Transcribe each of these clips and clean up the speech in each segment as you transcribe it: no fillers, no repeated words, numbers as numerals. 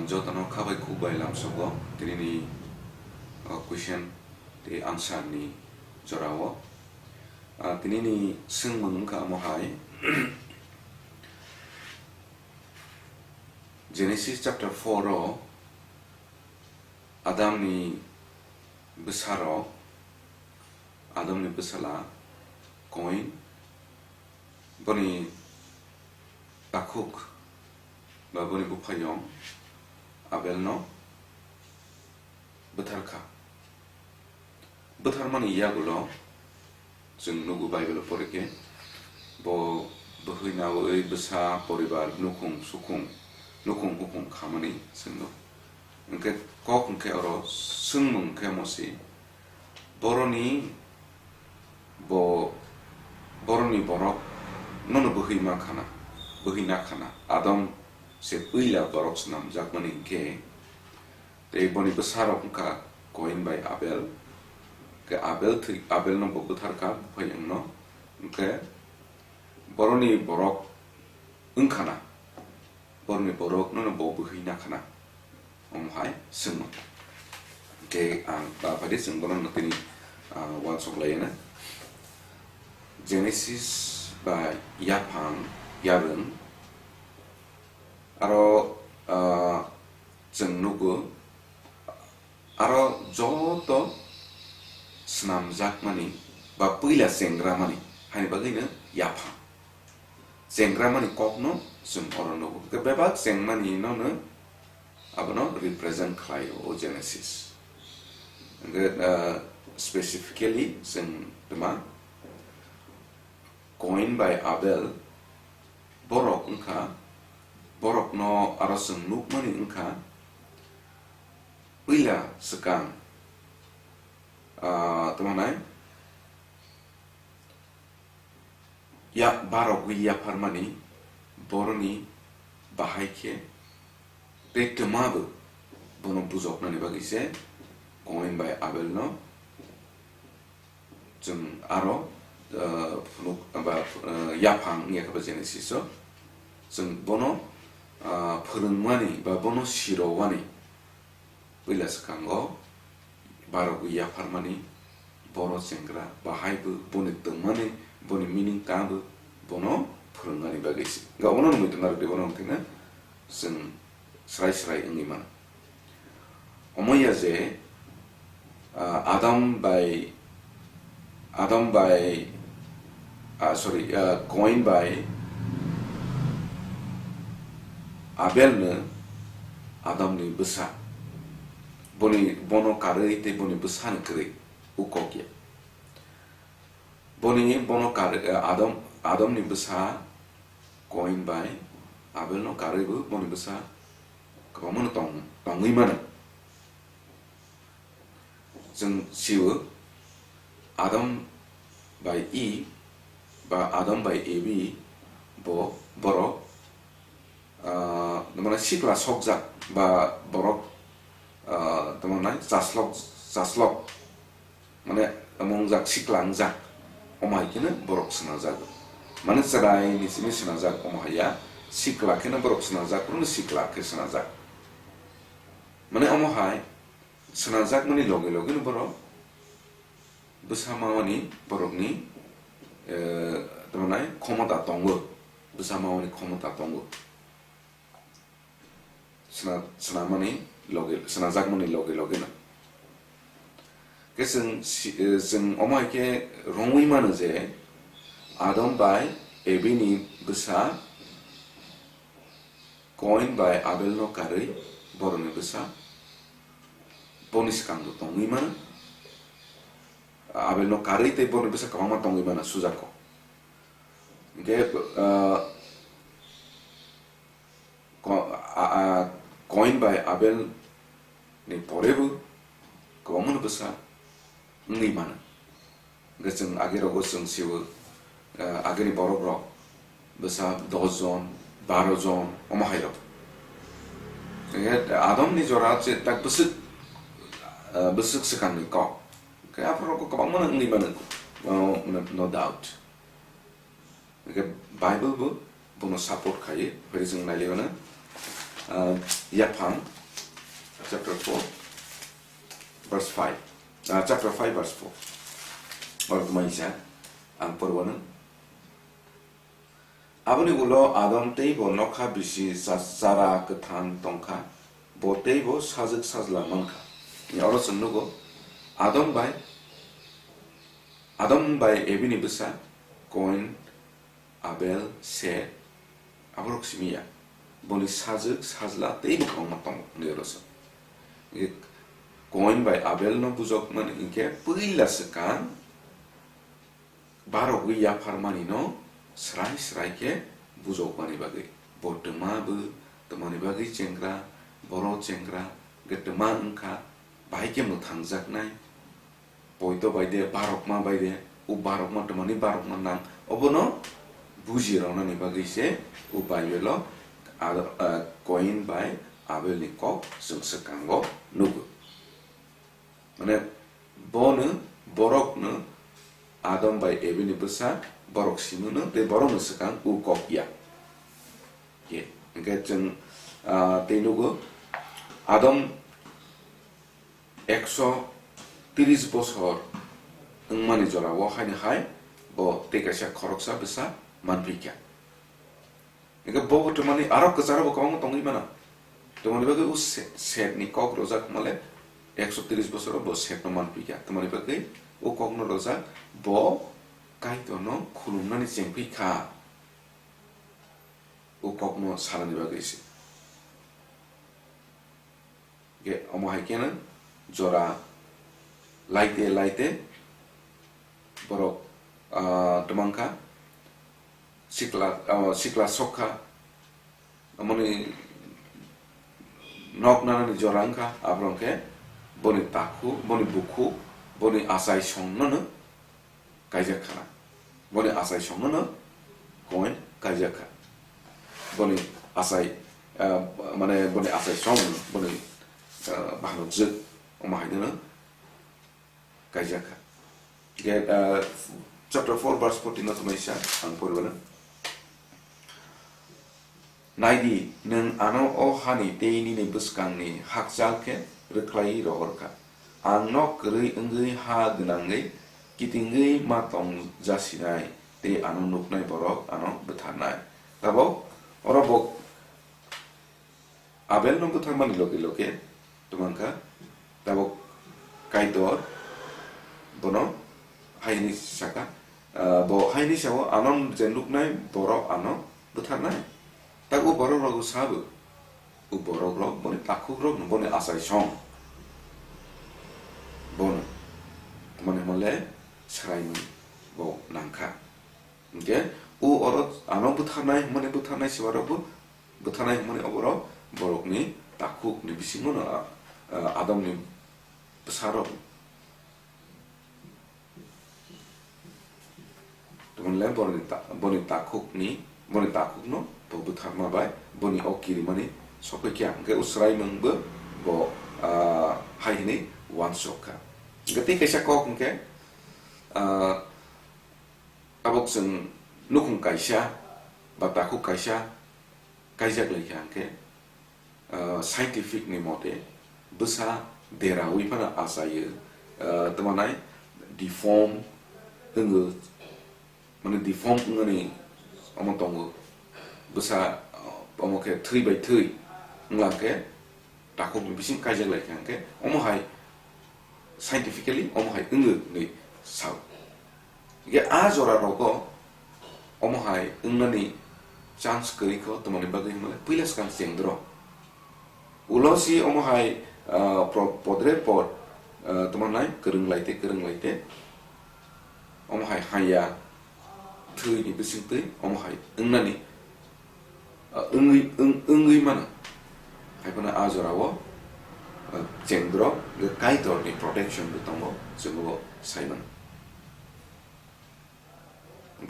jotano khabai khubbai lamsogo tini question the answer ni jorawo tini ni sungmung ka mohai Genesis chapter 4 ro Adam ni besaro Adam ni besala Koin boni bakuk ba boni bupayong Abel no betarka betar mani yagulo जों nugu Bible porike bo bohinawo ei besa poribar nukung sukung nukung hukung khamani singno engke kok engke oro sungmung ke mosi boroni borok nono bohima bohina khana Adam se uila borok snam jakmani ke te boni besarok ka Koin by Abel ke Abel no betar ka phayang no ke boroni borok ungkhana boroni borok no bohina khana omhai sungno ke ang badi sungbono notini wan soglayena Genesis by yapang yarun aro jengnugo aro joto snamjak mani ba puila sengra mani hani bagina yapang sengra mani kokno sum orono ke bebak seng mani no abono represent khai o Genesis specifically sing tema Koin by Abel borok no arasung nuk mani engka uila sekang temanai ya barok ya parmani boroni bahaike te temabu bono buzok nani bagise Koin by Abel no jung aro yapang ya kaba Genesis so jung bono phurungmani ba bono sirowani uilas kango barogu yaparmani boro sengra bahaibu boni tengmani boni meaning kabu bono phurungmani bagisi ga bono muitunar de bono kena jung srai engiman omoya je Koin by Abel ne Adam ni besar bono kare te boni besar kere ukokya bono kare Adam ni besar Koin by Abel no kare bu boni besar kamu tong mana jeng siwa Adam by Eve ba Adam by Eve borok namanya sikla sokjak ba borok teman jaslok mana amongjak siklangjak omai kena borok senajak mana serai ni sini senajak omaya sikla kena borok senajak pun sikla ke senajak mana omahai senajak mani loge ni borok bersama wani borok ni teman khwna tongo bersama wani khwna tongo senamani loge senajak mani loge na ke sing omai ke rongui mana je Adam by Eve ni besa Koin by Abel no kare boroni besa bonis kang tongi mana Abel no kare te boroni besa kama tongi mana sujako ke Koin by Abel ni porebu kama besa ngi mana geseng agero goseng siwa ageni borok besa 12 12 omahiro Adam ni jorat se tak besuk sekan ni ko kaya pro ko kama ngi mana no doubt ke Bible bu bono support khai perising nalivana Yapang chapter 4 verse 5 chapter 5 verse 4 or kumaisa ang porwanan aboni ulo adam teibo nokha bisi sara kethan tongkha bo teibo sajak sajla manka ni oro sunnugo adam by ebini besa Koin Abel se abrok simia boni sajak sajla teibo kongma tong neroso Koin by Abel no bujok man inke puila sekan barok ya farmani no serai ke bujok mani bagai botema bu temani bagai cengkra boro cengkra getema engka baike mo thangjak nai poito baide barok ma baide u barok ma temani barok ma nang obono buji rona ni bagai se u baibelo Koin by Abel ni kok sekango nugu mane bonu borok no Adam by Ebini besa borok simunu de borok sekang u kok ya ye ngajeng tenugo Adam 130 bosor ngmani jora wo haini hai bo tekasya khoroksa besa manpikya ega bo tomani arok kazara bo kong tongi mana tomani bage u set ni kok rozak male 130 bosor bo set no manpikya tomani bage o kok no rozak bo kaito no khulumnani jengpikha o kok no salani bage isi ge omo haikena jora laite borok temangka sikla sokha amoni nok nanani jorangka abrongke boni takhu boni bukhu boni asai songno kaijak boni asai songno Koin kaijak boni asai mane boni asai song boni bahno zuk omahidena kaijak get chapter 4 verse 14 na tumaisha ang porwala naidi nang ano o hani teini ni buskang ni hakjalke reklai rohorka ang no kri ngui ha gnangai kitingai matong jasinai te ano nuknai borok ano bethanai tabo orobok Abel no bethamani loke tumangka tabo kaidor bono haini saka bo haini sawo anon jenuk nai borok ano bethanai tak u borok rogu sabu u borok rog boni takuk rog boni asai song bon mane male serai bo nangka oke u orot ano bethanai mane bethanai siwarabu bethanai mane oboro borok ni takuk ni bisingono adam ni besarok Teman boni takuk no bo betharma bai boni okiri mani sokekya ke usrai mengbe bo hai ni wan soka gati kaisa kok ke abok seng nukung kaisa batakuk kaisa kaijak lekya ke scientific ni mode besa derawi pana asaye temanai deform hingga mana deform ngani omong tongo besa omong ke 3x3 ngake takuk bising kaijak lekya ke omong hai scientifically omong hai ni sao ge azora rogo omong hai ngani chance kari ko temani bagai male pilas kan sengdro ulosi omong hai podre pod temanai kereng laite omong hai haya thui ni bising tui omong hai ngani ngui mana hai pana azora wo jengdro ge kaito ni protection betongo semua Simon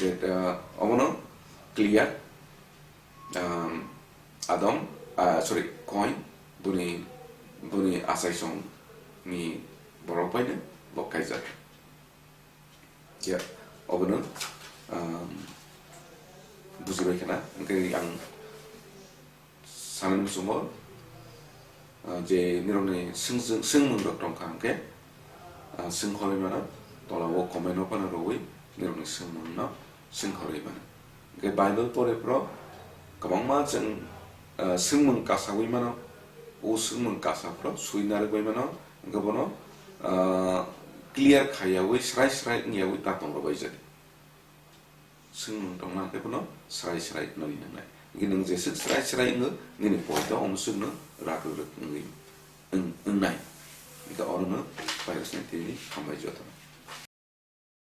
get omono clear Adam sorry Koin buni asai song ni borok paine bo kaijak ya obono buzibai kana ngke yang 사는 숨어 제 니롱네 승문도 동강게 승허리면은 돌아오 코멘오 파나로위 니롱네 승문나 승허리면은 그 바이블 포레프로 가방마 정 승문 가사위면은 오 승문 가사프로 수이나르 고이면은 그거는 clear 카야위 스라이 냐위 따통로 바이자리 승문 동나 때부터 스라이 너리는 날 이게 능제 스라이 ngini poin트 엄수는 라르르 응나이 그러니까 어느 바이러스는 되니 한번 해줘도